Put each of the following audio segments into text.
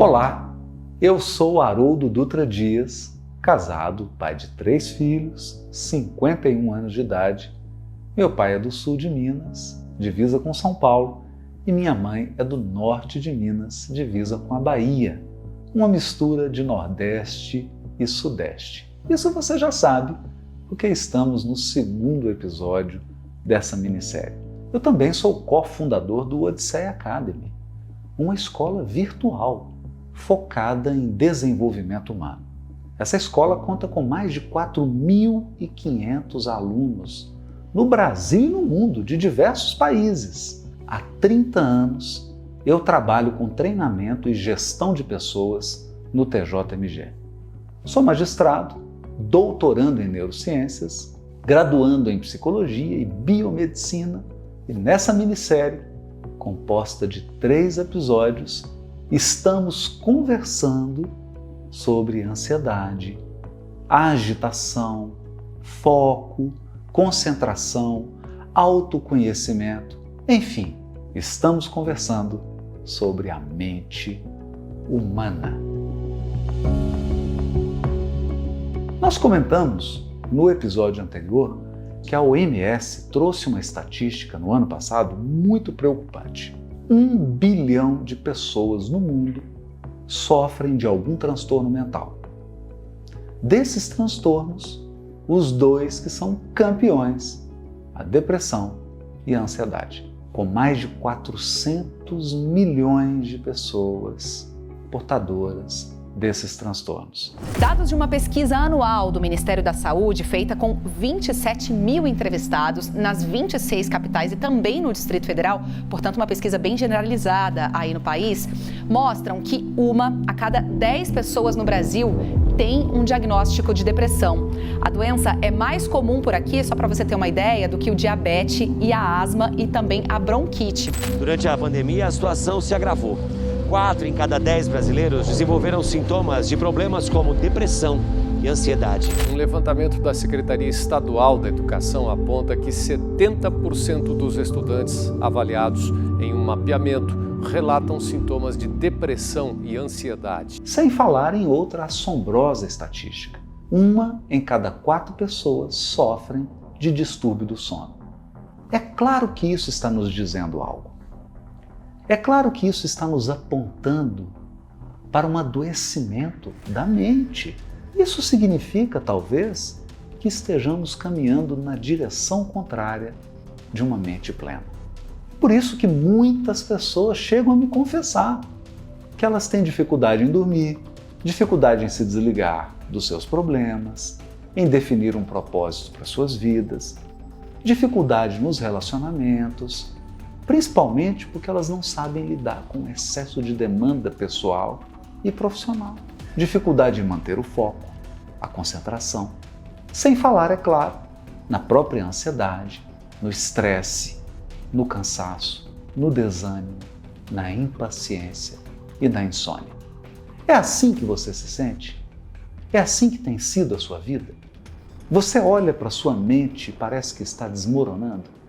Olá, eu sou Haroldo Dutra Dias, casado, pai de 3 filhos, 51 anos de idade. Meu pai é do sul de Minas, divisa com São Paulo, e minha mãe é do norte de Minas, divisa com a Bahia, uma mistura de Nordeste e Sudeste. Isso você já sabe, porque estamos no 2º episódio dessa minissérie. Eu também sou cofundador do Odisseia Academy, uma escola virtual focada em desenvolvimento humano. Essa escola conta com mais de 4.500 alunos no Brasil e no mundo, de diversos países. Há 30 anos eu trabalho com treinamento e gestão de pessoas no TJMG. Sou magistrado, doutorando em neurociências, graduando em psicologia e biomedicina, e nessa minissérie, composta de 3 episódios, estamos conversando sobre ansiedade, agitação, foco, concentração, autoconhecimento, enfim, estamos conversando sobre a mente humana. Nós comentamos no episódio anterior que a OMS trouxe uma estatística no ano passado muito preocupante. 1 bilhão de pessoas no mundo sofrem de algum transtorno mental. Desses transtornos, os 2 que são campeões, a depressão e a ansiedade, com mais de 400 milhões de pessoas portadoras desses transtornos. Dados de uma pesquisa anual do Ministério da Saúde, feita com 27 mil entrevistados nas 26 capitais e também no Distrito Federal, portanto uma pesquisa bem generalizada aí no país, mostram que 1 a cada 10 pessoas no Brasil tem um diagnóstico de depressão. A doença é mais comum por aqui, só para você ter uma ideia, do que o diabetes e a asma e também a bronquite. Durante a pandemia, a situação se agravou. 4 em cada 10 brasileiros desenvolveram sintomas de problemas como depressão e ansiedade. Um levantamento da Secretaria Estadual da Educação aponta que 70% dos estudantes avaliados em um mapeamento relatam sintomas de depressão e ansiedade. Sem falar em outra assombrosa estatística. 1 em cada 4 pessoas sofrem de distúrbio do sono. É claro que isso está nos dizendo algo. É claro que isso está nos apontando para um adoecimento da mente. Isso significa, talvez, que estejamos caminhando na direção contrária de uma mente plena. Por isso que muitas pessoas chegam a me confessar que elas têm dificuldade em dormir, dificuldade em se desligar dos seus problemas, em definir um propósito para suas vidas, dificuldade nos relacionamentos, principalmente porque elas não sabem lidar com o excesso de demanda pessoal e profissional. Dificuldade em manter o foco, a concentração. Sem falar, é claro, na própria ansiedade, no estresse, no cansaço, no desânimo, na impaciência e na insônia. É assim que você se sente? É assim que tem sido a sua vida? Você olha para sua mente e parece que está desmoronando?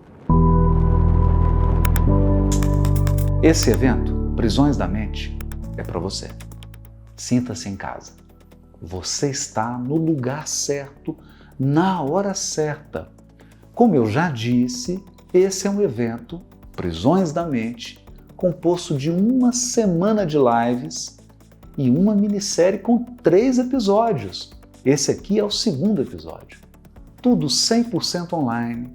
Esse evento, Prisões da Mente, é para você. Sinta-se em casa. Você está no lugar certo, na hora certa. Como eu já disse, esse é um evento, Prisões da Mente, composto de 1 semana de lives e uma minissérie com 3 episódios. Esse aqui é o 2º episódio. Tudo 100% online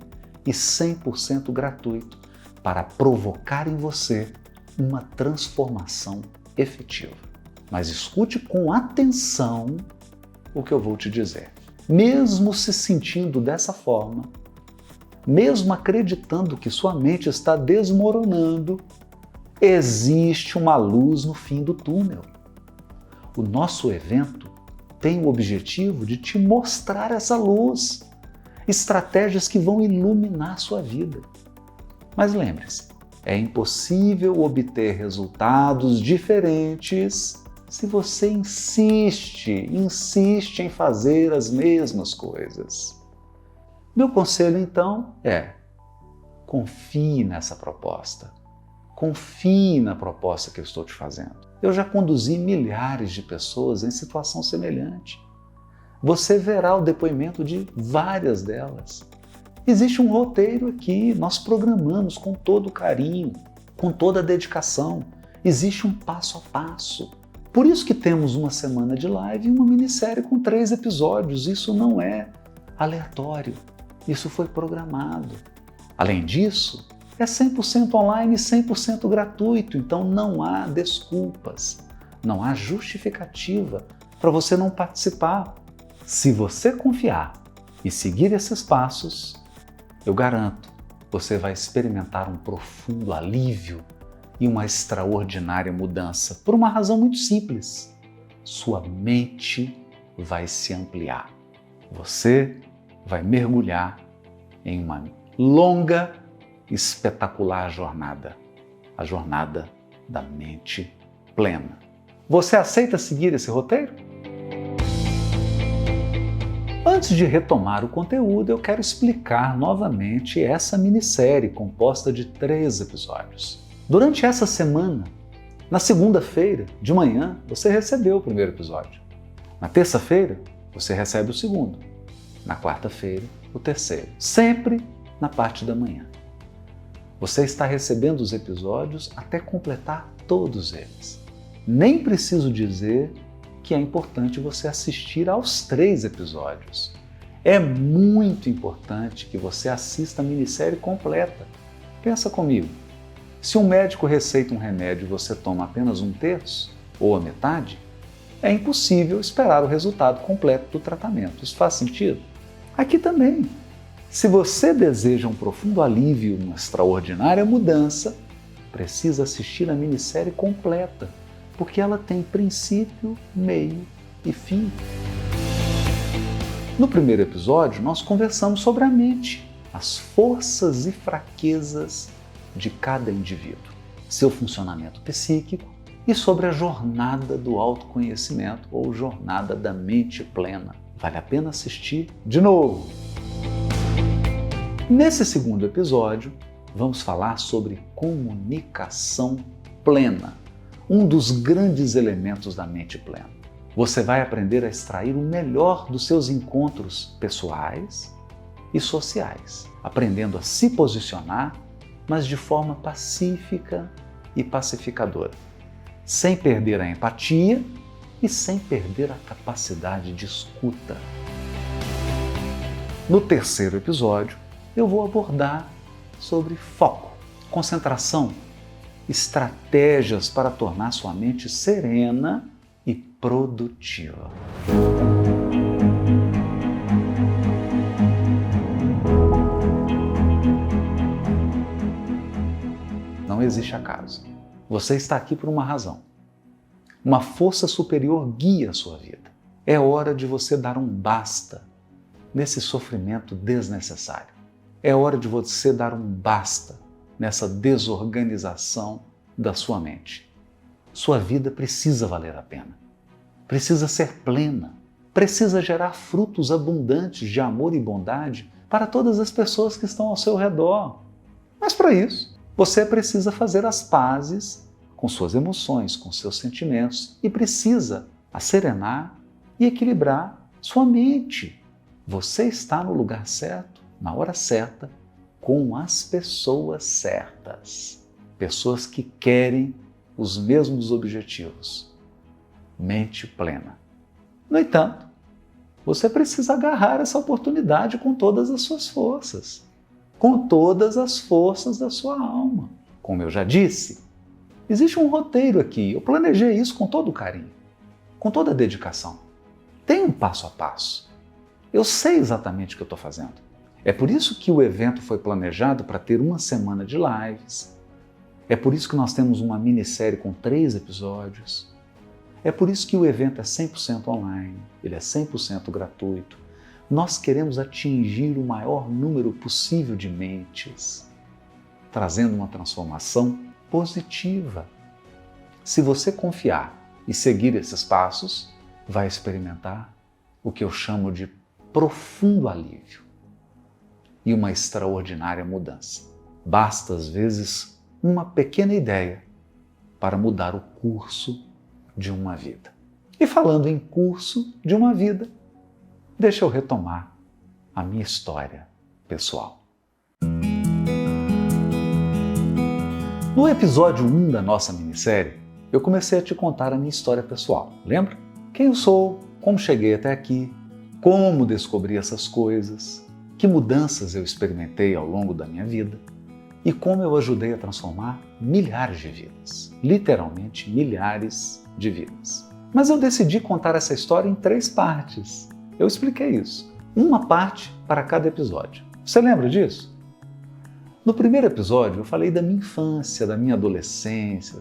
e 100% gratuito, para provocar em você uma transformação efetiva. Mas escute com atenção o que eu vou te dizer. Mesmo se sentindo dessa forma, mesmo acreditando que sua mente está desmoronando, existe uma luz no fim do túnel. O nosso evento tem o objetivo de te mostrar essa luz, estratégias que vão iluminar sua vida. Mas lembre-se, é impossível obter resultados diferentes se você insiste em fazer as mesmas coisas. Meu conselho, então, é: confie nessa proposta. Confie na proposta que eu estou te fazendo. Eu já conduzi milhares de pessoas em situação semelhante. Você verá o depoimento de várias delas. Existe um roteiro aqui, nós programamos com todo carinho, com toda a dedicação. Existe um passo a passo. Por isso que temos uma semana de live e uma minissérie com 3 episódios. Isso não é aleatório, isso foi programado. Além disso, é 100% online e 100% gratuito, então não há desculpas, não há justificativa para você não participar. Se você confiar e seguir esses passos, eu garanto, você vai experimentar um profundo alívio e uma extraordinária mudança, por uma razão muito simples. Sua mente vai se ampliar. Você vai mergulhar em uma longa, espetacular jornada, a jornada da mente plena. Você aceita seguir esse roteiro? Antes de retomar o conteúdo, eu quero explicar novamente essa minissérie composta de 3 episódios. Durante essa semana, na segunda-feira, de manhã, você recebeu o primeiro episódio. Na terça-feira, você recebe o segundo. Na quarta-feira, o terceiro. Sempre na parte da manhã. Você está recebendo os episódios até completar todos eles. Nem preciso dizer que é importante você assistir aos 3 episódios. É muito importante que você assista a minissérie completa. Pensa comigo. Se um médico receita um remédio e você toma apenas 1/3 ou a metade, é impossível esperar o resultado completo do tratamento. Isso faz sentido? Aqui também. Se você deseja um profundo alívio e uma extraordinária mudança, precisa assistir a minissérie completa, porque ela tem princípio, meio e fim. No primeiro episódio, nós conversamos sobre a mente, as forças e fraquezas de cada indivíduo, seu funcionamento psíquico e sobre a jornada do autoconhecimento ou jornada da mente plena. Vale a pena assistir de novo. Nesse segundo episódio, vamos falar sobre comunicação plena, um dos grandes elementos da mente plena. Você vai aprender a extrair o melhor dos seus encontros pessoais e sociais, aprendendo a se posicionar, mas de forma pacífica e pacificadora, sem perder a empatia e sem perder a capacidade de escuta. No terceiro episódio, eu vou abordar sobre foco, concentração, estratégias para tornar sua mente serena e produtiva. Não existe acaso. Você está aqui por uma razão. Uma força superior guia a sua vida. É hora de você dar um basta nesse sofrimento desnecessário. É hora de você dar um basta nessa desorganização da sua mente. Sua vida precisa valer a pena. Precisa ser plena. Precisa gerar frutos abundantes de amor e bondade para todas as pessoas que estão ao seu redor. Mas para isso, você precisa fazer as pazes com suas emoções, com seus sentimentos e precisa acerenar e equilibrar sua mente. Você está no lugar certo, na hora certa, com as pessoas certas. Pessoas que querem os mesmos objetivos. Mente plena. No entanto, você precisa agarrar essa oportunidade com todas as suas forças. Com todas as forças da sua alma. Como eu já disse, existe um roteiro aqui. Eu planejei isso com todo carinho, com toda a dedicação. Tem um passo a passo. Eu sei exatamente o que eu estou fazendo. É por isso que o evento foi planejado para ter uma semana de lives. É por isso que nós temos uma minissérie com 3 episódios. É por isso que o evento é 100% online, ele é 100% gratuito. Nós queremos atingir o maior número possível de mentes, trazendo uma transformação positiva. Se você confiar e seguir esses passos, vai experimentar o que eu chamo de profundo alívio e uma extraordinária mudança. Basta, às vezes, uma pequena ideia para mudar o curso de uma vida. E falando em curso de uma vida, deixa eu retomar a minha história pessoal. No episódio 1 da nossa minissérie, eu comecei a te contar a minha história pessoal. Lembra? Quem eu sou, como cheguei até aqui, como descobri essas coisas, que mudanças eu experimentei ao longo da minha vida e como eu ajudei a transformar milhares de vidas, literalmente milhares de vidas. Mas eu decidi contar essa história em 3 partes. Eu expliquei isso. Uma parte para cada episódio. Você lembra disso? No primeiro episódio eu falei da minha infância, da minha adolescência,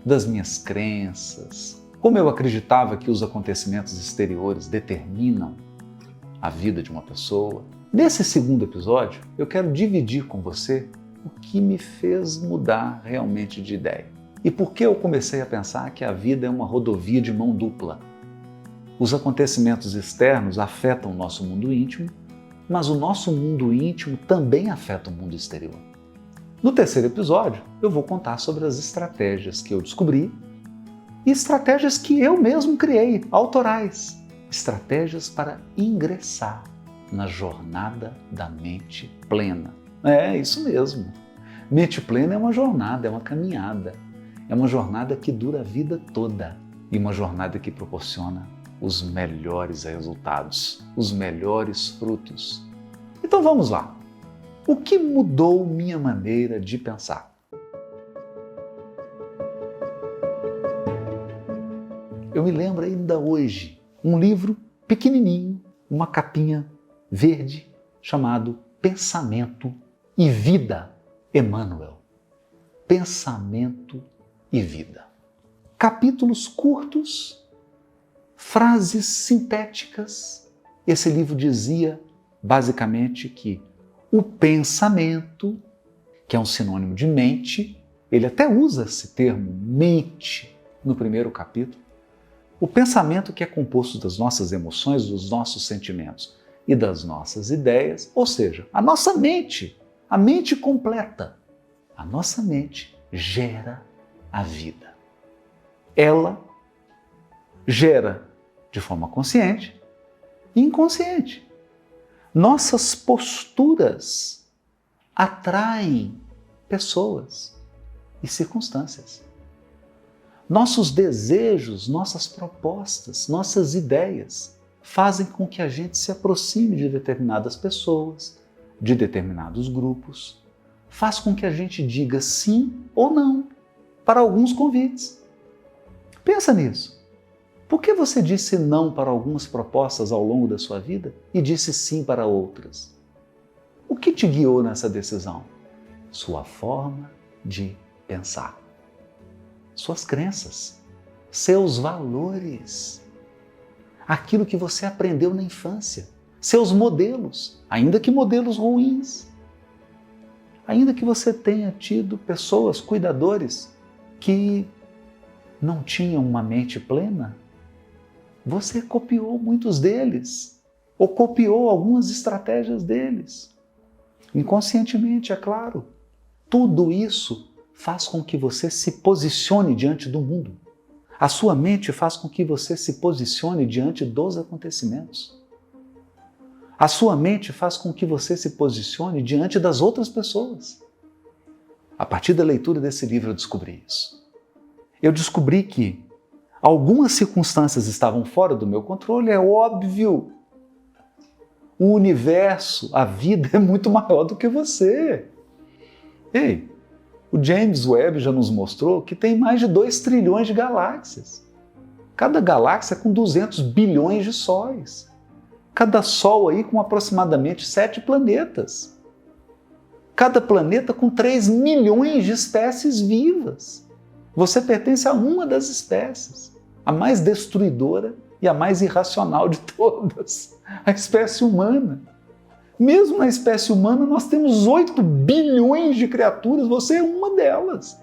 das minhas crenças, como eu acreditava que os acontecimentos exteriores determinam a vida de uma pessoa. Nesse segundo episódio, eu quero dividir com você o que me fez mudar realmente de ideia. E por que eu comecei a pensar que a vida é uma rodovia de mão dupla. Os acontecimentos externos afetam o nosso mundo íntimo, mas o nosso mundo íntimo também afeta o mundo exterior. No terceiro episódio, eu vou contar sobre as estratégias que eu descobri e estratégias que eu mesmo criei, autorais. Estratégias para ingressar na jornada da mente plena. É isso mesmo. Mente plena é uma jornada, é uma caminhada. É uma jornada que dura a vida toda e uma jornada que proporciona os melhores resultados, os melhores frutos. Então vamos lá. O que mudou minha maneira de pensar? Eu me lembro ainda hoje, um livro pequenininho, uma capinha verde, chamado Pensamento e Vida, Emmanuel. Pensamento e Vida. Capítulos curtos, frases sintéticas. Esse livro dizia, basicamente, que o pensamento, que é um sinônimo de mente, ele até usa esse termo, mente, no primeiro capítulo. O pensamento que é composto das nossas emoções, dos nossos sentimentos e das nossas ideias, ou seja, a nossa mente, a mente completa. A nossa mente gera a vida. Ela gera de forma consciente e inconsciente. Nossas posturas atraem pessoas e circunstâncias. Nossos desejos, nossas propostas, nossas ideias fazem com que a gente se aproxime de determinadas pessoas, de determinados grupos, faz com que a gente diga sim ou não para alguns convites. Pensa nisso. Por que você disse não para algumas propostas ao longo da sua vida e disse sim para outras? O que te guiou nessa decisão? Sua forma de pensar. Suas crenças, seus valores, aquilo que você aprendeu na infância, seus modelos, ainda que modelos ruins. Ainda que você tenha tido pessoas, cuidadores, que não tinham uma mente plena, você copiou muitos deles, ou copiou algumas estratégias deles. Inconscientemente, é claro. Tudo isso faz com que você se posicione diante do mundo. A sua mente faz com que você se posicione diante dos acontecimentos. A sua mente faz com que você se posicione diante das outras pessoas. A partir da leitura desse livro eu descobri isso. Eu descobri que algumas circunstâncias estavam fora do meu controle, é óbvio. O universo, a vida é muito maior do que você. Ei, o James Webb já nos mostrou que tem mais de 2 trilhões de galáxias. Cada galáxia com 200 bilhões de sóis. Cada sol aí com aproximadamente 7 planetas. Cada planeta com 3 milhões de espécies vivas. Você pertence a uma das espécies, a mais destruidora e a mais irracional de todas, a espécie humana. Mesmo na espécie humana nós temos 8 bilhões de criaturas, você é uma delas.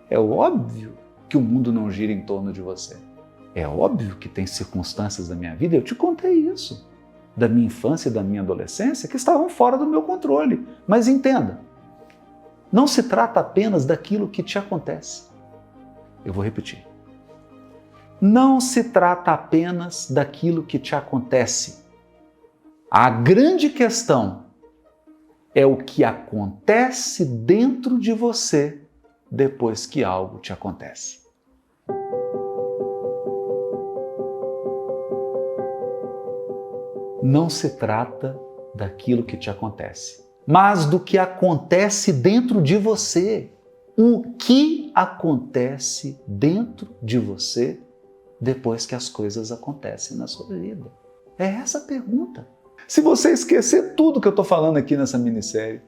É óbvio que o mundo não gira em torno de você. É óbvio que tem circunstâncias da minha vida, eu te contei isso, da minha infância e da minha adolescência, que estavam fora do meu controle. Mas entenda, não se trata apenas daquilo que te acontece. Eu vou repetir. não se trata apenas daquilo que te acontece. A grande questão é o que acontece dentro de você depois que algo te acontece. Não se trata daquilo que te acontece, mas do que acontece dentro de você. O que acontece dentro de você depois que as coisas acontecem na sua vida? É essa a pergunta. Se você esquecer tudo que eu estou falando aqui nessa minissérie,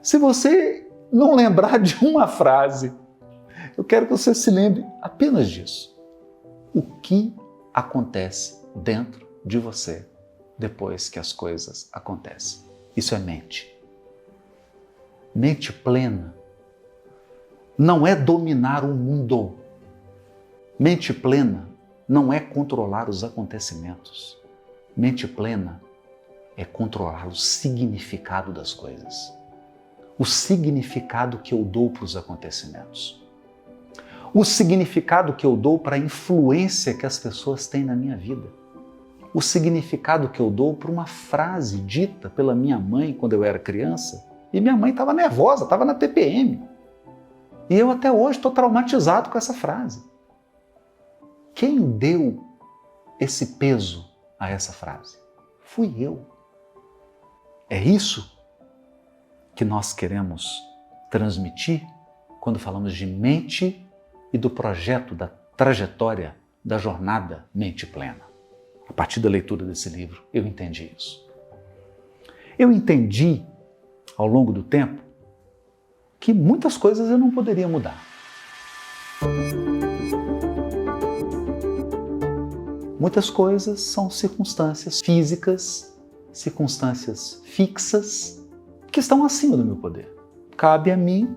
se você não lembrar de uma frase, eu quero que você se lembre apenas disso. O que acontece dentro de você depois que as coisas acontecem? Isso é mente. Mente plena não é dominar o mundo. Mente plena não é controlar os acontecimentos. Mente plena é controlar o significado das coisas. O significado que eu dou para os acontecimentos. O significado que eu dou para a influência que as pessoas têm na minha vida. O significado que eu dou para uma frase dita pela minha mãe quando eu era criança. E minha mãe estava nervosa, estava na TPM. E eu até hoje estou traumatizado com essa frase. Quem deu esse peso a essa frase? Fui eu. É isso que nós queremos transmitir quando falamos de mente e do projeto, da trajetória, da jornada Mente Plena. A partir da leitura desse livro, eu entendi isso. Eu entendi, ao longo do tempo, que muitas coisas eu não poderia mudar. Muitas coisas são circunstâncias físicas, circunstâncias fixas, que estão acima do meu poder. Cabe a mim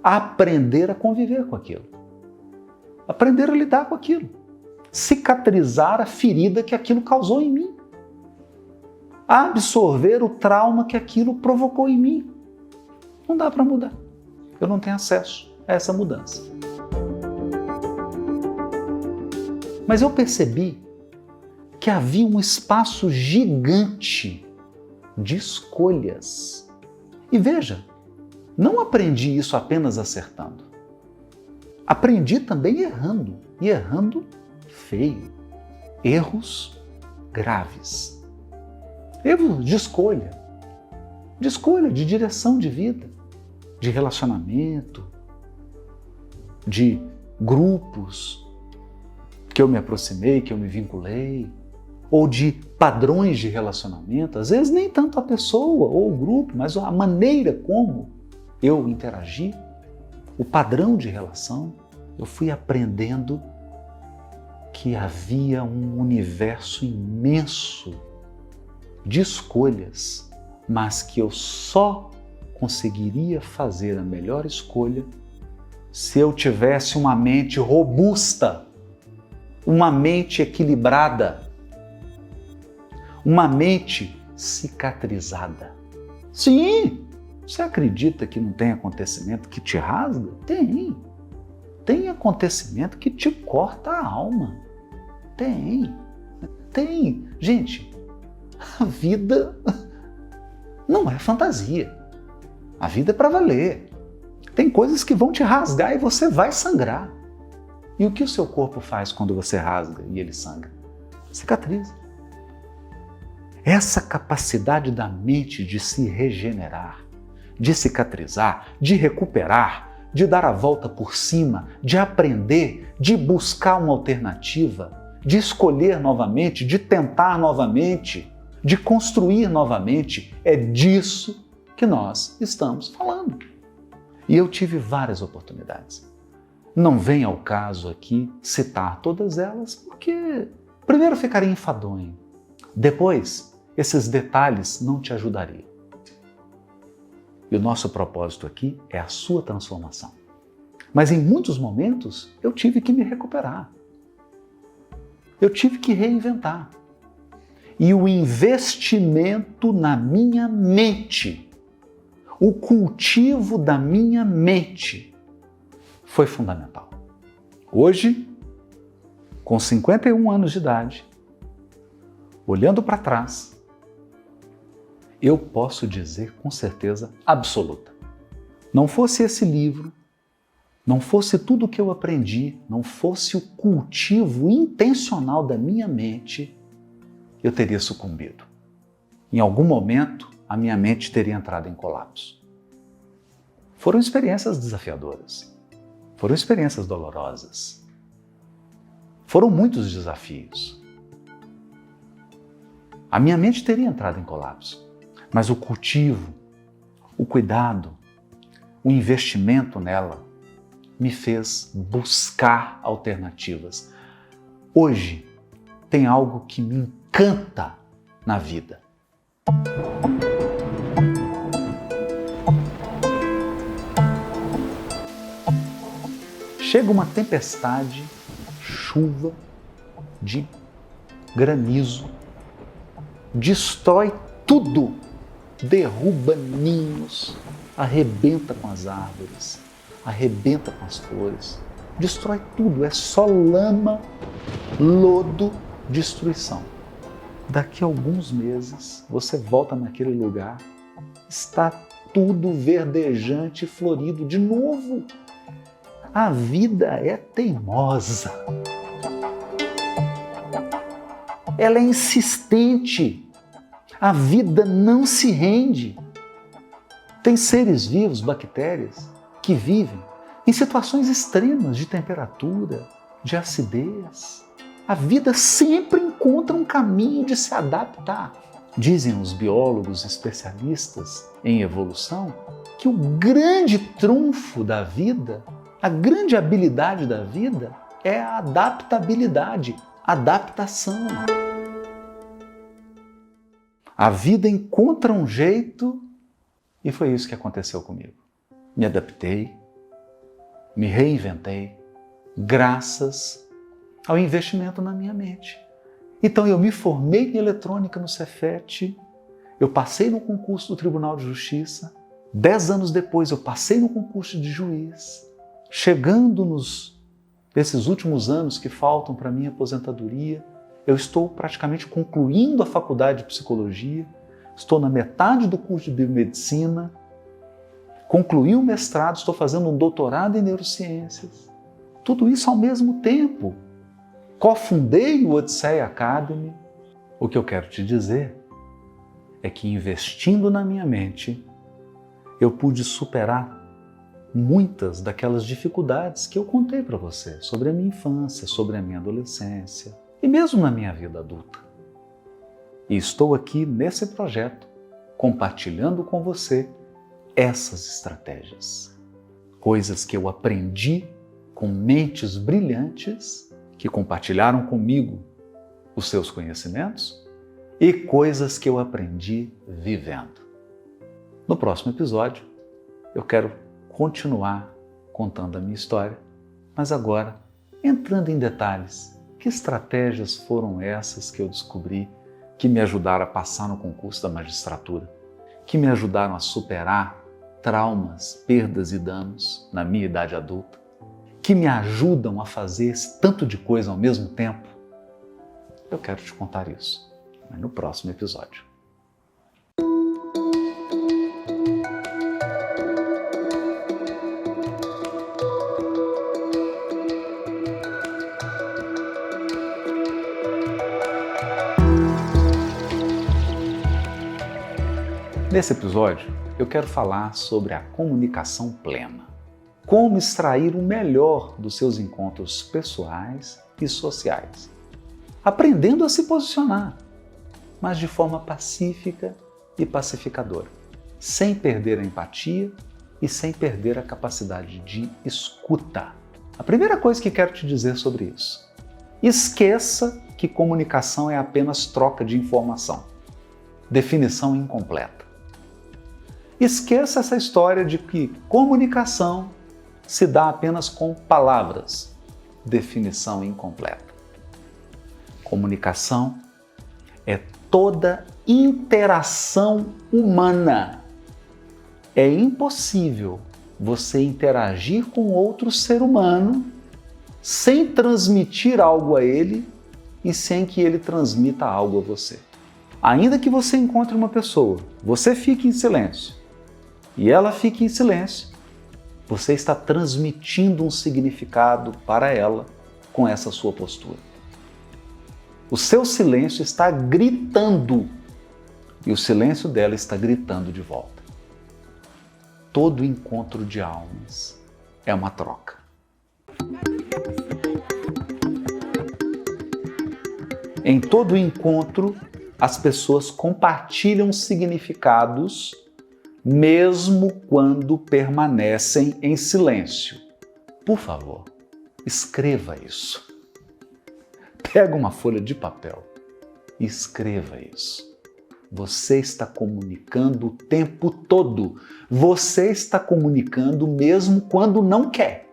aprender a conviver com aquilo. Aprender a lidar com aquilo. Cicatrizar a ferida que aquilo causou em mim. Absorver o trauma que aquilo provocou em mim. Não dá para mudar. Eu não tenho acesso a essa mudança. Mas eu percebi que havia um espaço gigante de escolhas. E veja, não aprendi isso apenas acertando. Aprendi também errando, e errando feio. Erros graves. Erros de escolha, de direção de vida, de relacionamento, de grupos que eu me aproximei, que eu me vinculei, ou de padrões de relacionamento, às vezes nem tanto a pessoa ou o grupo, mas a maneira como eu interagi, o padrão de relação. Eu fui aprendendo que havia um universo imenso de escolhas, mas que eu só conseguiria fazer a melhor escolha se eu tivesse uma mente robusta, uma mente equilibrada, uma mente cicatrizada. Sim, você acredita que não tem acontecimento que te rasga? Tem. Tem acontecimento que te corta a alma. Tem. Gente, a vida não é fantasia. A vida é para valer. Tem coisas que vão te rasgar e você vai sangrar. E o que o seu corpo faz quando você rasga e ele sangra? Cicatriza. Essa capacidade da mente de se regenerar, de cicatrizar, de recuperar, de dar a volta por cima, de aprender, de buscar uma alternativa, de escolher novamente, de tentar novamente, de construir novamente, é disso que nós estamos falando. E eu tive várias oportunidades. Não vem ao caso aqui citar todas elas, porque primeiro ficaria enfadonho. Depois, esses detalhes não te ajudariam. E o nosso propósito aqui é a sua transformação. Mas em muitos momentos eu tive que me recuperar. Eu tive que reinventar. E o investimento na minha mente, o cultivo da minha mente, foi fundamental. Hoje, com 51 anos de idade, olhando para trás, eu posso dizer com certeza absoluta: não fosse esse livro, não fosse tudo o que eu aprendi, não fosse o cultivo intencional da minha mente, eu teria sucumbido. Em algum momento, a minha mente teria entrado em colapso. Foram experiências desafiadoras, foram experiências dolorosas, foram muitos desafios. A minha mente teria entrado em colapso, mas o cultivo, o cuidado, o investimento nela me fez buscar alternativas. Hoje tem algo que me encanta na vida. Chega uma tempestade, chuva, de granizo, destrói tudo, derruba ninhos, arrebenta com as árvores, arrebenta com as flores, destrói tudo, é só lama, lodo, destruição. Daqui a alguns meses, você volta naquele lugar, está tudo verdejante e florido de novo. A vida é teimosa. Ela é insistente. A vida não se rende. Tem seres vivos, bactérias, que vivem em situações extremas de temperatura, de acidez. A vida sempre encontra um caminho de se adaptar. Dizem os biólogos especialistas em evolução que o grande trunfo da vida, a grande habilidade da vida é a adaptabilidade, adaptação. A vida encontra um jeito e foi isso que aconteceu comigo. Me adaptei, me reinventei, graças ao investimento na minha mente. Então eu me formei em eletrônica no Cefet, eu passei no concurso do Tribunal de Justiça, 10 anos depois eu passei no concurso de juiz, chegando nesses últimos anos que faltam para a minha aposentadoria, eu estou praticamente concluindo a faculdade de psicologia, estou na metade do curso de biomedicina, concluí o mestrado, estou fazendo um doutorado em neurociências. Tudo isso ao mesmo tempo. Cofundei o Odisseia Academy. O que eu quero te dizer é que investindo na minha mente, eu pude superar muitas daquelas dificuldades que eu contei para você sobre a minha infância, sobre a minha adolescência e mesmo na minha vida adulta. E estou aqui nesse projeto compartilhando com você essas estratégias, coisas que eu aprendi com mentes brilhantes que compartilharam comigo os seus conhecimentos e coisas que eu aprendi vivendo. No próximo episódio, eu quero continuar contando a minha história, mas agora entrando em detalhes. Que estratégias foram essas que eu descobri que me ajudaram a passar no concurso da magistratura, que me ajudaram a superar traumas, perdas e danos na minha idade adulta, que me ajudam a fazer esse tanto de coisa ao mesmo tempo? Eu quero te contar isso, mas no próximo episódio. Nesse episódio, eu quero falar sobre a comunicação plena. Como extrair o melhor dos seus encontros pessoais e sociais. Aprendendo a se posicionar, mas de forma pacífica e pacificadora. Sem perder a empatia e sem perder a capacidade de escuta. A primeira coisa que quero te dizer sobre isso: esqueça que comunicação é apenas troca de informação. Definição incompleta. Esqueça essa história de que comunicação se dá apenas com palavras. Definição incompleta. Comunicação é toda interação humana. É impossível você interagir com outro ser humano sem transmitir algo a ele e sem que ele transmita algo a você. Ainda que você encontre uma pessoa, você fique em silêncio e ela fique em silêncio, você está transmitindo um significado para ela com essa sua postura. O seu silêncio está gritando e o silêncio dela está gritando de volta. Todo encontro de almas é uma troca. Em todo encontro, as pessoas compartilham significados, mesmo quando permanecem em silêncio. Por favor, escreva isso. Pega uma folha de papel e escreva isso. Você está comunicando o tempo todo. Você está comunicando mesmo quando não quer.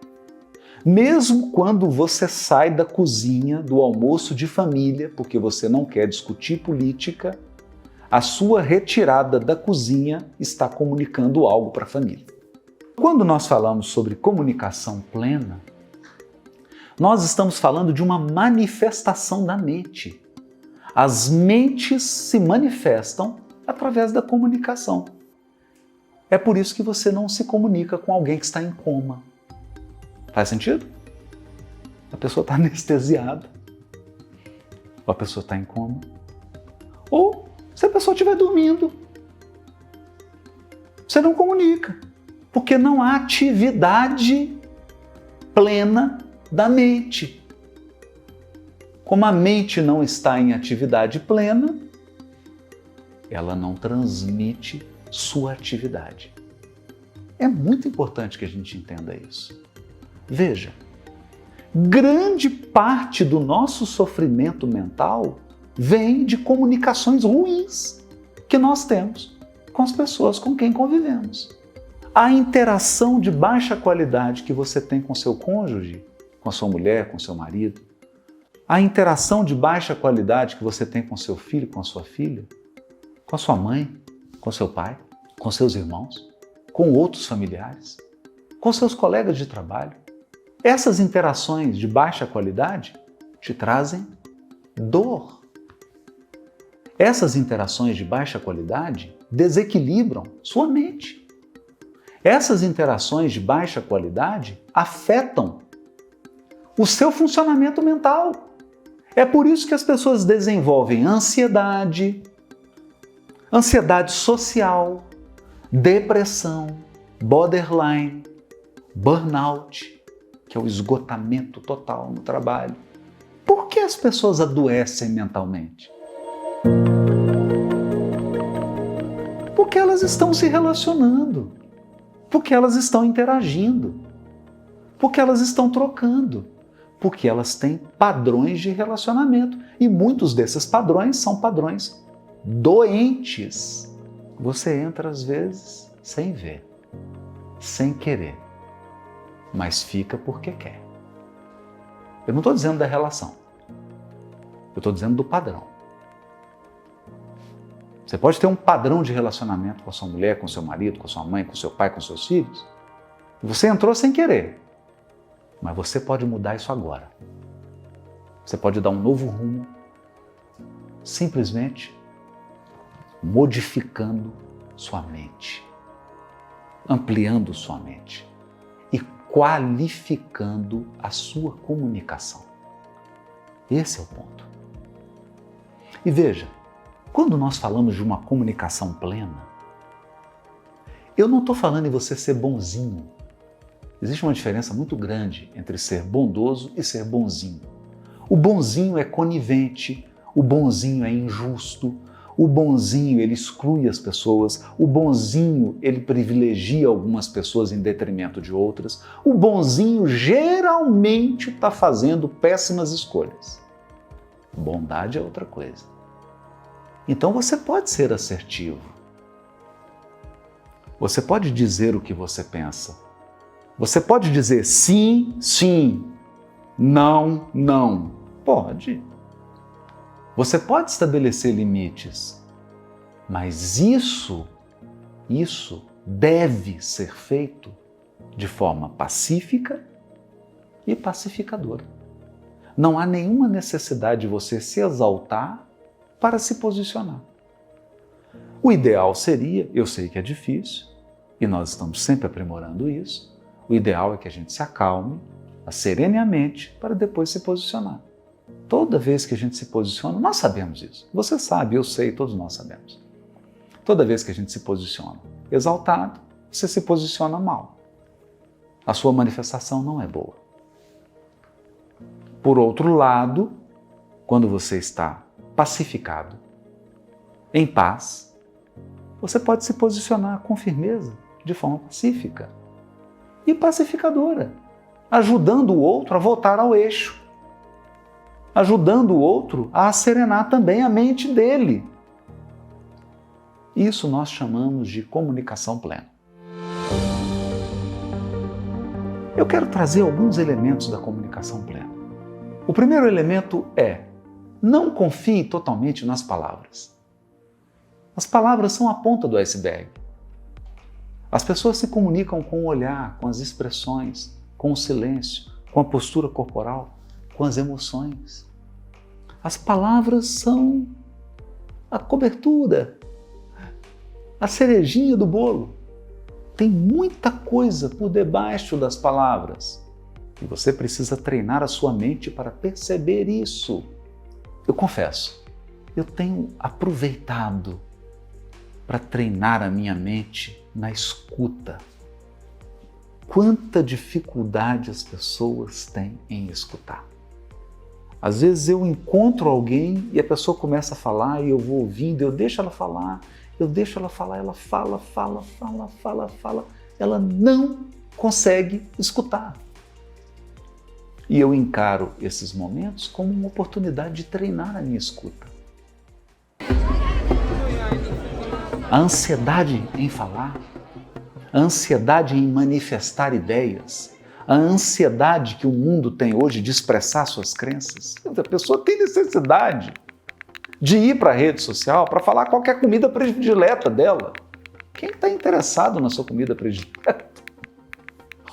Mesmo quando você sai da cozinha, do almoço de família, porque você não quer discutir política, a sua retirada da cozinha está comunicando algo para a família. Quando nós falamos sobre comunicação plena, nós estamos falando de uma manifestação da mente. As mentes se manifestam através da comunicação. É por isso que você não se comunica com alguém que está em coma. Faz sentido? A pessoa está anestesiada, ou a pessoa está em coma, ou se a pessoa estiver dormindo, você não comunica, porque não há atividade plena da mente. Como a mente não está em atividade plena, ela não transmite sua atividade. É muito importante que a gente entenda isso. Veja, grande parte do nosso sofrimento mental vem de comunicações ruins que nós temos com as pessoas com quem convivemos. A interação de baixa qualidade que você tem com seu cônjuge, com a sua mulher, com seu marido, a interação de baixa qualidade que você tem com seu filho, com a sua filha, com a sua mãe, com seu pai, com seus irmãos, com outros familiares, com seus colegas de trabalho. Essas interações de baixa qualidade te trazem dor. Essas interações de baixa qualidade desequilibram sua mente. Essas interações de baixa qualidade afetam o seu funcionamento mental. É por isso que as pessoas desenvolvem ansiedade, ansiedade social, depressão, borderline, burnout, que é o esgotamento total no trabalho. Por que as pessoas adoecem mentalmente? Porque elas estão se relacionando, porque elas estão interagindo, porque elas estão trocando, porque elas têm padrões de relacionamento e muitos desses padrões são padrões doentes. Você entra às vezes sem ver, sem querer, mas fica porque quer. Eu não estou dizendo da relação, eu estou dizendo do padrão. Você pode ter um padrão de relacionamento com a sua mulher, com seu marido, com sua mãe, com seu pai, com seus filhos. Você entrou sem querer, mas você pode mudar isso agora. Você pode dar um novo rumo, simplesmente modificando sua mente, ampliando sua mente e qualificando a sua comunicação. Esse é o ponto. E veja, quando nós falamos de uma comunicação plena, eu não estou falando em você ser bonzinho. Existe uma diferença muito grande entre ser bondoso e ser bonzinho. O bonzinho é conivente, o bonzinho é injusto, o bonzinho ele exclui as pessoas, o bonzinho ele privilegia algumas pessoas em detrimento de outras, o bonzinho geralmente está fazendo péssimas escolhas. Bondade é outra coisa. Então você pode ser assertivo. Você pode dizer o que você pensa. Você pode dizer sim, sim, não, não. Pode. Você pode estabelecer limites, mas isso deve ser feito de forma pacífica, e pacificadora. Não há nenhuma necessidade de você se exaltar para se posicionar. O ideal seria, eu sei que é difícil, e nós estamos sempre aprimorando isso, o ideal é que a gente se acalme, serene a mente, para depois se posicionar. Toda vez que a gente se posiciona, nós sabemos isso. Você sabe, eu sei, todos nós sabemos. Toda vez que a gente se posiciona exaltado, você se posiciona mal. A sua manifestação não é boa. Por outro lado, quando você está pacificado, em paz, você pode se posicionar com firmeza, de forma pacífica e pacificadora, ajudando o outro a voltar ao eixo, ajudando o outro a serenar também a mente dele. Isso nós chamamos de comunicação plena. Eu quero trazer alguns elementos da comunicação plena. O primeiro elemento é: não confie totalmente nas palavras. As palavras são a ponta do iceberg. As pessoas se comunicam com o olhar, com as expressões, com o silêncio, com a postura corporal, com as emoções. As palavras são a cobertura, a cerejinha do bolo. Tem muita coisa por debaixo das palavras e você precisa treinar a sua mente para perceber isso. Eu confesso, eu tenho aproveitado para treinar a minha mente na escuta. Quanta dificuldade as pessoas têm em escutar. Às vezes eu encontro alguém e a pessoa começa a falar e eu vou ouvindo, eu deixo ela falar, ela fala, ela não consegue escutar. E eu encaro esses momentos como uma oportunidade de treinar a minha escuta. A ansiedade em falar, a ansiedade em manifestar ideias, a ansiedade que o mundo tem hoje de expressar suas crenças. A pessoa tem necessidade de ir para a rede social para falar qual que é a comida predileta dela. Quem está interessado na sua comida predileta?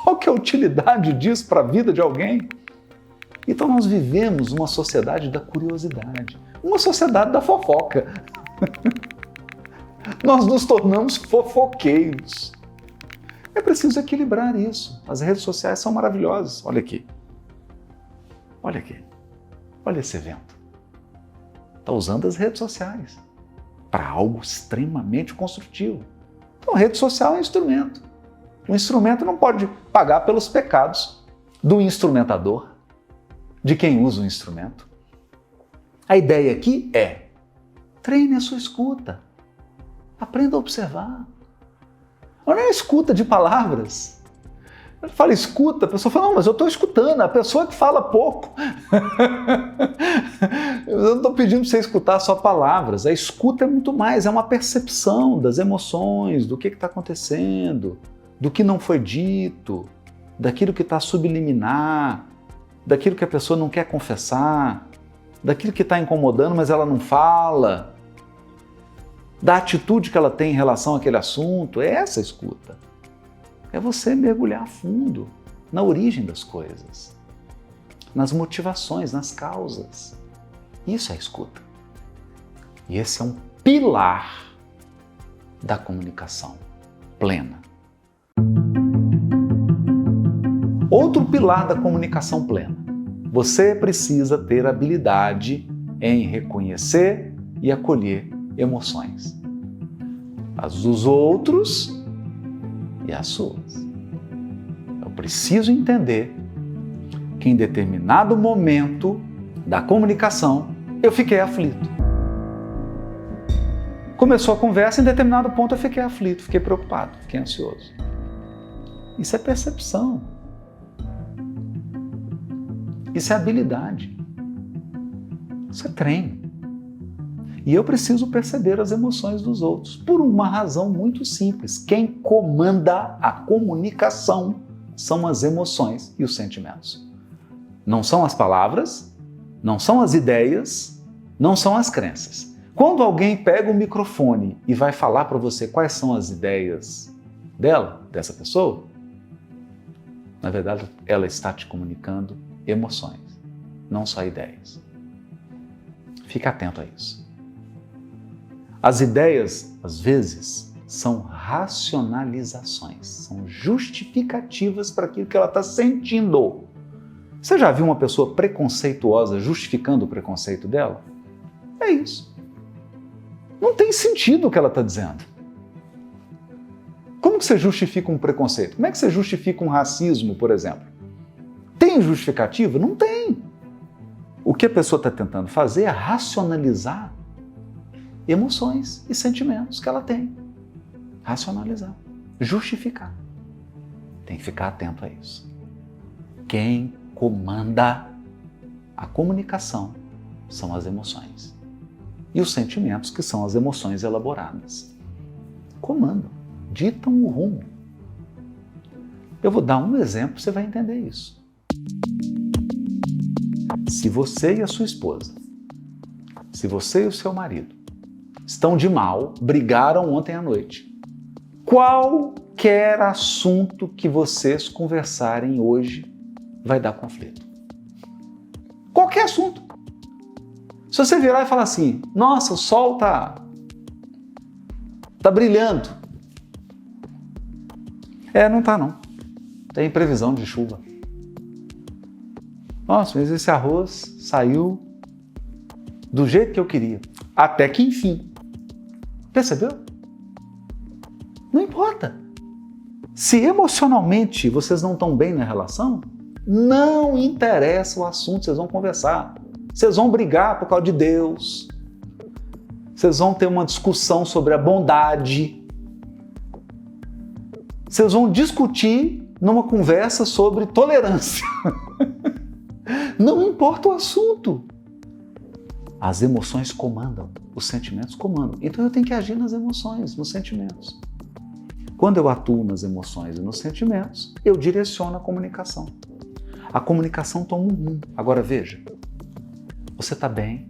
Qual que é a utilidade disso para a vida de alguém? Então nós vivemos uma sociedade da curiosidade, uma sociedade da fofoca. Nós nos tornamos fofoqueiros. É preciso equilibrar isso. As redes sociais são maravilhosas. Olha aqui. Olha aqui. Olha esse evento. Está usando as redes sociais para algo extremamente construtivo. Então, a rede social é um instrumento. O instrumento não pode pagar pelos pecados do instrumentador, de quem usa o instrumento. A ideia aqui é: treine a sua escuta. Aprenda a observar. Não é escuta de palavras. Ele fala escuta, a pessoa fala, não, mas eu estou escutando, a pessoa que fala pouco. Eu não estou pedindo para você escutar só palavras. A escuta é muito mais, é uma percepção das emoções, do que está acontecendo, do que não foi dito, daquilo que está subliminar, daquilo que a pessoa não quer confessar, daquilo que está incomodando, mas ela não fala, da atitude que ela tem em relação àquele assunto. É essa a escuta. É você mergulhar a fundo na origem das coisas, nas motivações, nas causas. Isso é a escuta. E esse é um pilar da comunicação plena. Outro pilar da comunicação plena. Você precisa ter habilidade em reconhecer e acolher emoções. As dos outros e as suas. Eu preciso entender que em determinado momento da comunicação eu fiquei aflito. Começou a conversa, em determinado ponto eu fiquei aflito, fiquei preocupado, fiquei ansioso. Isso é percepção. Isso é habilidade. Isso é treino. E eu preciso perceber as emoções dos outros, por uma razão muito simples. Quem comanda a comunicação são as emoções e os sentimentos. Não são as palavras, não são as ideias, não são as crenças. Quando alguém pega o microfone e vai falar para você quais são as ideias dela, dessa pessoa, Na verdade, ela está te comunicando emoções, não só ideias. Fica atento a isso. As ideias, às vezes, são racionalizações, são justificativas para aquilo que ela está sentindo. Você já viu uma pessoa preconceituosa justificando o preconceito dela? É isso. Não tem sentido o que ela está dizendo. Como que você justifica um preconceito? Como é que você justifica um racismo, por exemplo? Tem justificativa? Não tem. O que a pessoa está tentando fazer é racionalizar emoções e sentimentos que ela tem. Racionalizar, justificar. Tem que ficar atento a isso. Quem comanda a comunicação são as emoções. E os sentimentos, que são as emoções elaboradas. Comandam, ditam o rumo. Eu vou dar um exemplo, você vai entender isso. Se você e a sua esposa, se você e o seu marido estão de mal, brigaram ontem à noite, qualquer assunto que vocês conversarem hoje vai dar conflito. Qualquer assunto. Se você virar e falar assim, nossa, o sol tá brilhando. Não tá não. Tem previsão de chuva. Nossa, mas esse arroz saiu do jeito que eu queria. Até que enfim. Percebeu? Não importa. Se emocionalmente vocês não estão bem na relação, não interessa o assunto, vocês vão conversar. Vocês vão brigar por causa de Deus. Vocês vão ter uma discussão sobre a bondade. Vocês vão discutir numa conversa sobre tolerância. Não importa o assunto. As emoções comandam, os sentimentos comandam. Então eu tenho que agir nas emoções, nos sentimentos. Quando eu atuo nas emoções e nos sentimentos, eu direciono a comunicação. A comunicação toma um rumo. Agora veja, você está bem,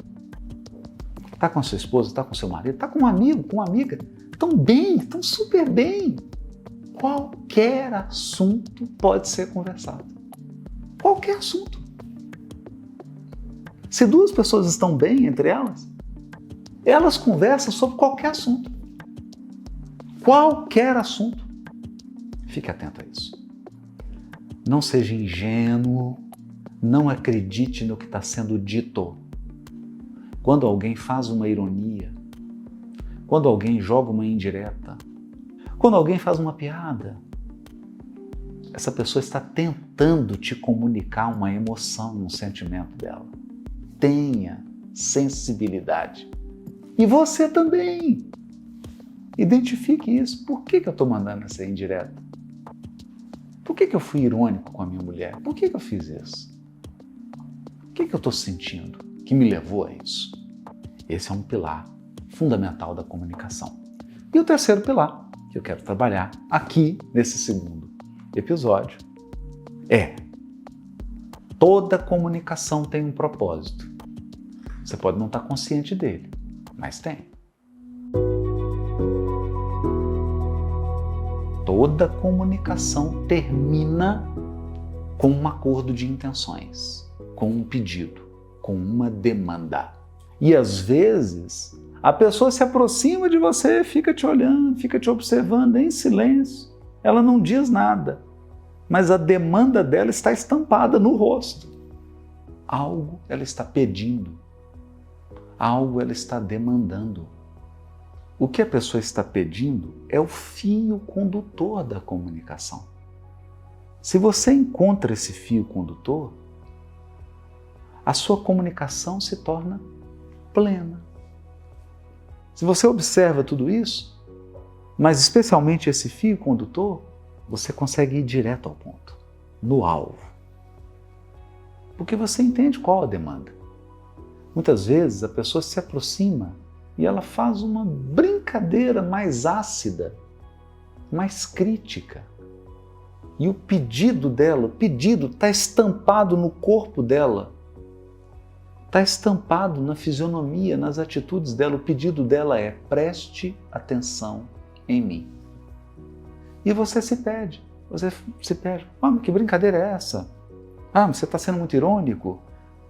está com a sua esposa, está com o seu marido, está com um amigo, com uma amiga, estão bem, estão super bem. Qualquer assunto pode ser conversado. Qualquer assunto. Se duas pessoas estão bem entre elas conversam sobre qualquer assunto. Qualquer assunto. Fique atento a isso. Não seja ingênuo, não acredite no que está sendo dito. Quando alguém faz uma ironia, quando alguém joga uma indireta, quando alguém faz uma piada, essa pessoa está tentando te comunicar uma emoção, um sentimento dela. Tenha sensibilidade. E você também. Identifique isso. Por que eu estou mandando essa indireta? Por que eu fui irônico com a minha mulher? Por que eu fiz isso? O que eu estou sentindo que me levou a isso? Esse é um pilar fundamental da comunicação. E o terceiro pilar que eu quero trabalhar aqui nesse segundo episódio é: toda comunicação tem um propósito. Você pode não estar consciente dele, mas tem. Toda comunicação termina com um acordo de intenções, com um pedido, com uma demanda. E às vezes a pessoa se aproxima de você, fica te olhando, fica te observando em silêncio. Ela não diz nada, mas a demanda dela está estampada no rosto. Algo ela está pedindo, algo ela está demandando. O que a pessoa está pedindo é o fio condutor da comunicação. Se você encontra esse fio condutor, a sua comunicação se torna plena. Se você observa tudo isso, mas especialmente esse fio condutor, você consegue ir direto ao ponto, no alvo. Porque você entende qual a demanda. Muitas vezes a pessoa se aproxima e ela faz uma brincadeira mais ácida, mais crítica. E o pedido dela, o pedido está estampado no corpo dela, está estampado na fisionomia, nas atitudes dela. O pedido dela é: preste atenção em mim. E você se pede: você se perde. Ah, que brincadeira é essa? Ah, você está sendo muito irônico?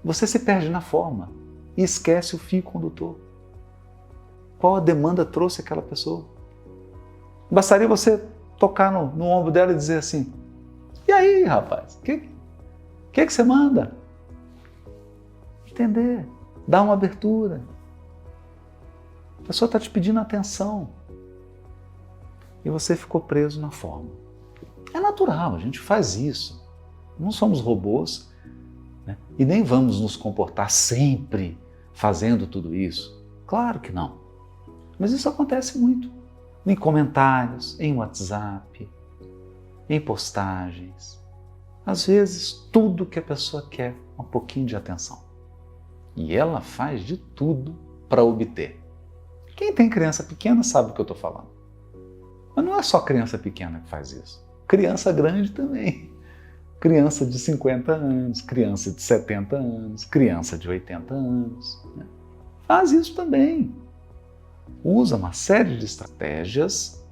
Você se perde na forma e esquece o fio condutor. Qual a demanda trouxe aquela pessoa? Bastaria você tocar no ombro dela e dizer assim, e aí, rapaz, o que você manda? Entender, dar uma abertura. A pessoa está te pedindo atenção e você ficou preso na forma. É natural, a gente faz isso. Não somos robôs, né? E nem vamos nos comportar sempre fazendo tudo isso. Claro que não. Mas isso acontece muito. Em comentários, em WhatsApp, em postagens. Às vezes, tudo que a pessoa quer é um pouquinho de atenção. E ela faz de tudo para obter. Quem tem criança pequena sabe o que eu estou falando. Mas não é só criança pequena que faz isso. Criança grande também. Criança de 50 anos, criança de 70 anos, criança de 80 anos. Né? Faz isso também. Usa uma série de estratégias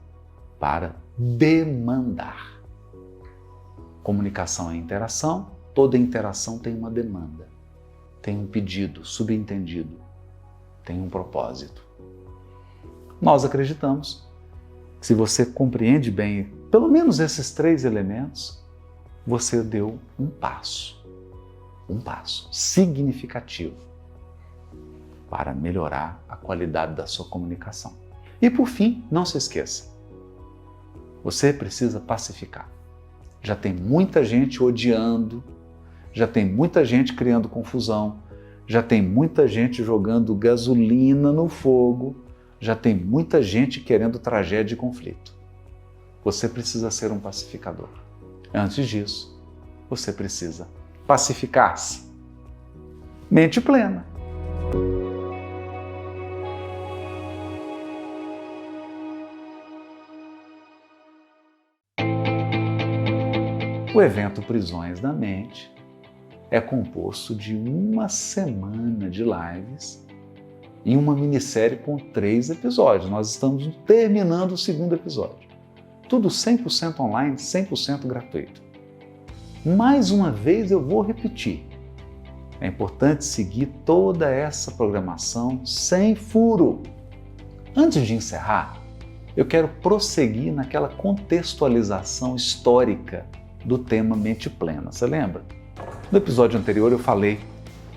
para demandar. Comunicação é interação, toda interação tem uma demanda, tem um pedido subentendido, tem um propósito. Nós acreditamos que se você compreende bem pelo menos esses 3 elementos, você deu um passo significativo para melhorar a qualidade da sua comunicação. E por fim, não se esqueça, você precisa pacificar. Já tem muita gente odiando, já tem muita gente criando confusão, já tem muita gente jogando gasolina no fogo, já tem muita gente querendo tragédia e conflito. Você precisa ser um pacificador. Antes disso, você precisa pacificar-se. Mente plena. O evento Prisões da Mente é composto de uma semana de lives e uma minissérie com 3 episódios. Nós estamos terminando o 2º episódio. Tudo 100% online, 100% gratuito. Mais uma vez eu vou repetir. É importante seguir toda essa programação sem furo. Antes de encerrar, eu quero prosseguir naquela contextualização histórica do tema mente plena. Você lembra? No episódio anterior eu falei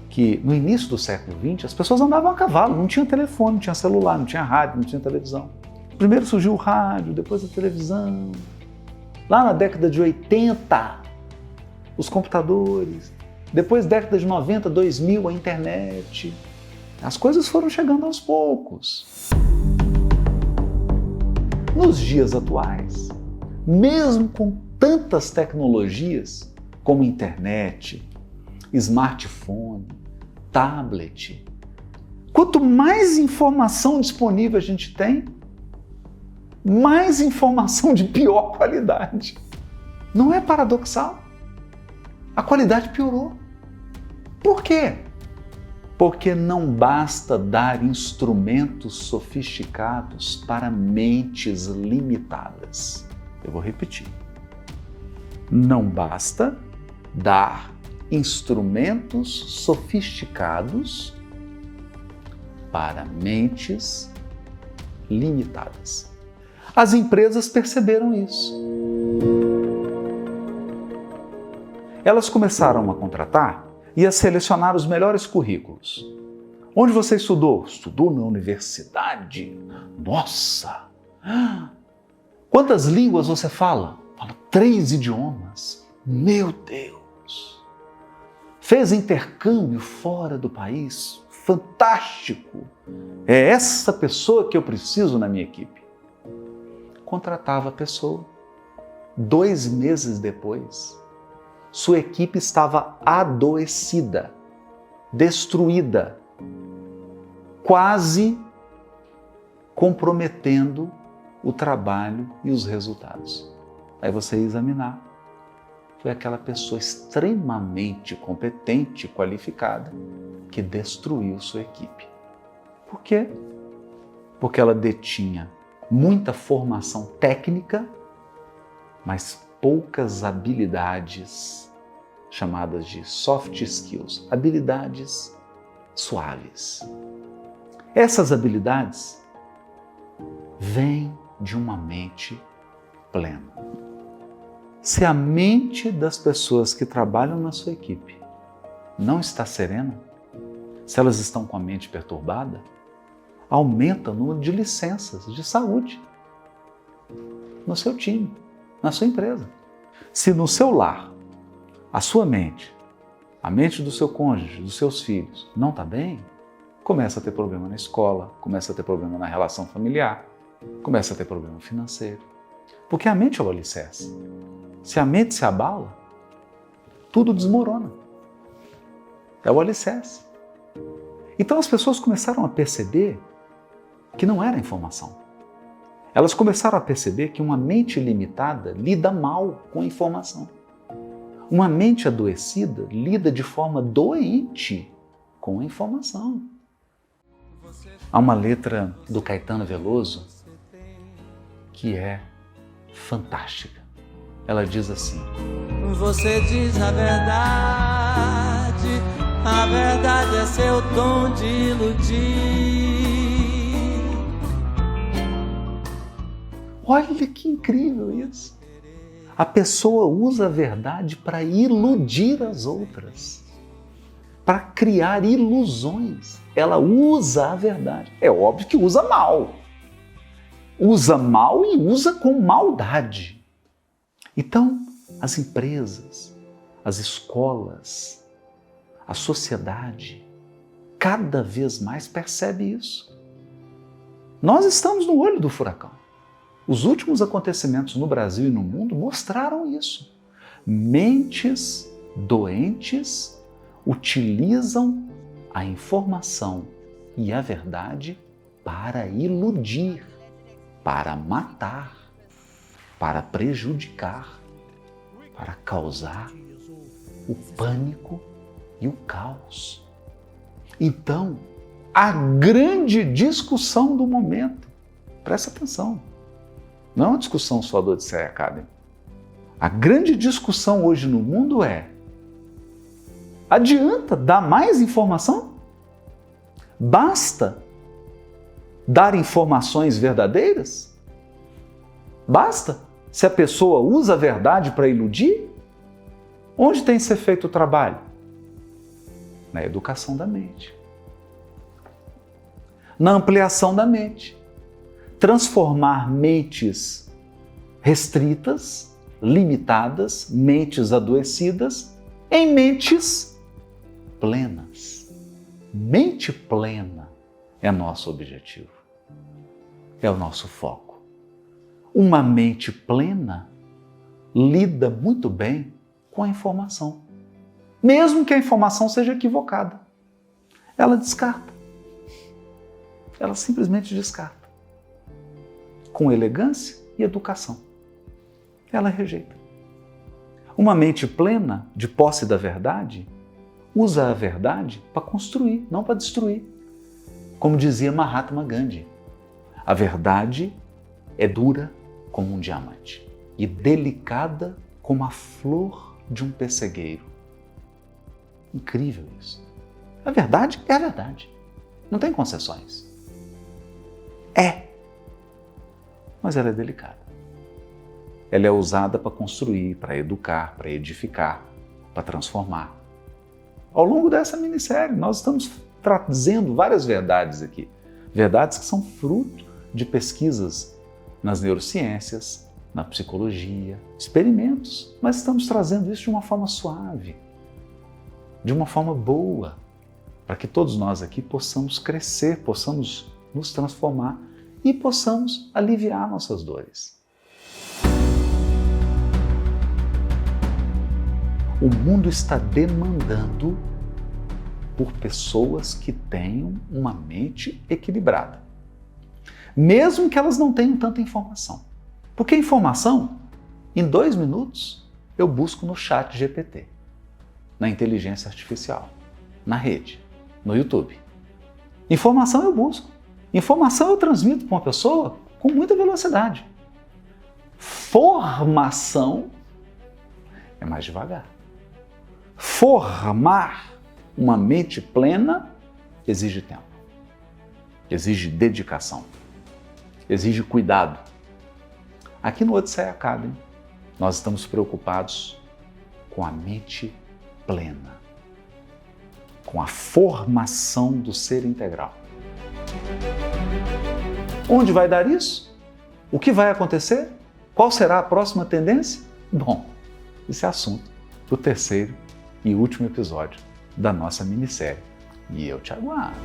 que no início do século XX as pessoas andavam a cavalo, não tinha telefone, não tinha celular, não tinha rádio, não tinha televisão. Primeiro surgiu o rádio, depois a televisão. Lá na década de 80, os computadores. Depois, década de 90, 2000, a internet. As coisas foram chegando aos poucos. Nos dias atuais, mesmo com tantas tecnologias como internet, smartphone, tablet, quanto mais informação disponível a gente tem, mais informação de pior qualidade. Não é paradoxal? A qualidade piorou. Por quê? Porque não basta dar instrumentos sofisticados para mentes limitadas. Eu vou repetir. Não basta dar instrumentos sofisticados para mentes limitadas. As empresas perceberam isso. Elas começaram a contratar e a selecionar os melhores currículos. Onde você estudou? Estudou na universidade? Nossa! Quantas línguas você fala? Fala 3 idiomas. Meu Deus! Fez intercâmbio fora do país? Fantástico! É essa pessoa que eu preciso na minha equipe. Contratava a pessoa. 2 meses depois, sua equipe estava adoecida, destruída, quase comprometendo o trabalho e os resultados. Aí você ia examinar. Foi aquela pessoa extremamente competente e qualificada que destruiu sua equipe. Por quê? Porque ela detinha muita formação técnica, mas poucas habilidades chamadas de soft skills, habilidades suaves. Essas habilidades vêm de uma mente plena. Se a mente das pessoas que trabalham na sua equipe não está serena, se elas estão com a mente perturbada, aumenta o número de licenças de saúde no seu time, na sua empresa. Se no seu lar, a sua mente, a mente do seu cônjuge, dos seus filhos, não está bem, começa a ter problema na escola, começa a ter problema na relação familiar, começa a ter problema financeiro. Porque a mente é o alicerce. Se a mente se abala, tudo desmorona. É o alicerce. Então as pessoas começaram a perceber que não era informação. Elas começaram a perceber que uma mente limitada lida mal com a informação. Uma mente adoecida lida de forma doente com a informação. Há uma letra do Caetano Veloso que é fantástica. Ela diz assim: você diz a verdade é seu dom de iludir. Olha que incrível isso! A pessoa usa a verdade para iludir as outras, para criar ilusões. Ela usa a verdade. É óbvio que usa mal. Usa mal e usa com maldade. Então, as empresas, as escolas, a sociedade, cada vez mais percebe isso. Nós estamos no olho do furacão. Os últimos acontecimentos no Brasil e no mundo mostraram isso. Mentes doentes utilizam a informação e a verdade para iludir, para matar, para prejudicar, para causar o pânico e o caos. Então, a grande discussão do momento, presta atenção, não é uma discussão só do Odisseia Academy. A grande discussão hoje no mundo é: adianta dar mais informação? Basta dar informações verdadeiras? Basta? Se a pessoa usa a verdade para iludir? Onde tem que ser feito o trabalho? Na educação da mente. Na ampliação da mente. Transformar mentes restritas, limitadas, mentes adoecidas, em mentes plenas. Mente plena é nosso objetivo, é o nosso foco. Uma mente plena lida muito bem com a informação, mesmo que a informação seja equivocada. Ela descarta. Ela simplesmente descarta. Com elegância e educação. Ela rejeita. Uma mente plena, de posse da verdade, usa a verdade para construir, não para destruir. Como dizia Mahatma Gandhi, a verdade é dura como um diamante e delicada como a flor de um pessegueiro. Incrível isso. A verdade é a verdade. Não tem concessões. Mas ela é delicada. Ela é usada para construir, para educar, para edificar, para transformar. Ao longo dessa minissérie, nós estamos trazendo várias verdades aqui. Verdades que são fruto de pesquisas nas neurociências, na psicologia, experimentos. Mas estamos trazendo isso de uma forma suave, de uma forma boa, para que todos nós aqui possamos crescer, possamos nos transformar e possamos aliviar nossas dores. O mundo está demandando por pessoas que tenham uma mente equilibrada, mesmo que elas não tenham tanta informação. Porque informação, em 2 minutos, eu busco no ChatGPT, na inteligência artificial, na rede, no YouTube. Informação eu busco. Informação eu transmito para uma pessoa com muita velocidade. Formação é mais devagar. Formar uma mente plena exige tempo, exige dedicação, exige cuidado. Aqui no Odisseia Academy, nós estamos preocupados com a mente plena, com a formação do ser integral. Onde vai dar isso? O que vai acontecer? Qual será a próxima tendência? Bom, esse é assunto do terceiro e último episódio da nossa minissérie. E eu te aguardo.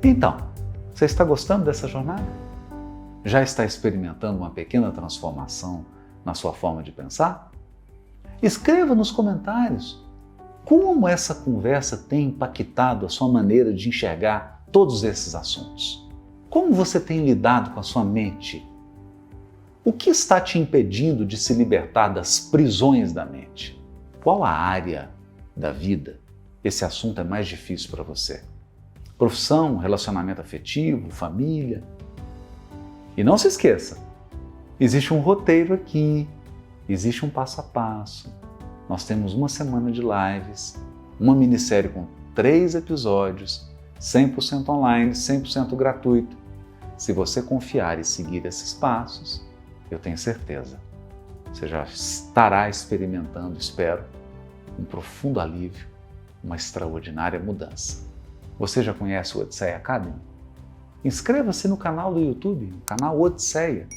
Então, você está gostando dessa jornada? Já está experimentando uma pequena transformação na sua forma de pensar? Escreva nos comentários como essa conversa tem impactado a sua maneira de enxergar todos esses assuntos. Como você tem lidado com a sua mente? O que está te impedindo de se libertar das prisões da mente? Qual a área da vida esse assunto é mais difícil para você? Profissão, relacionamento afetivo, família? E não se esqueça, existe um roteiro aqui, existe um passo a passo. Nós temos uma semana de lives, uma minissérie com 3 episódios, 100% online, 100% gratuito. Se você confiar e seguir esses passos, eu tenho certeza, você já estará experimentando, espero, um profundo alívio, uma extraordinária mudança. Você já conhece o Odisseia Academy? Inscreva-se no canal do YouTube, no canal Odisseia,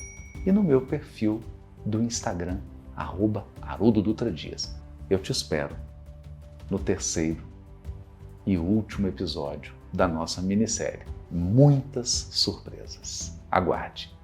e no meu perfil do Instagram, @HaroldoDutraDias. Eu te espero no terceiro e último episódio da nossa minissérie. Muitas surpresas. Aguarde!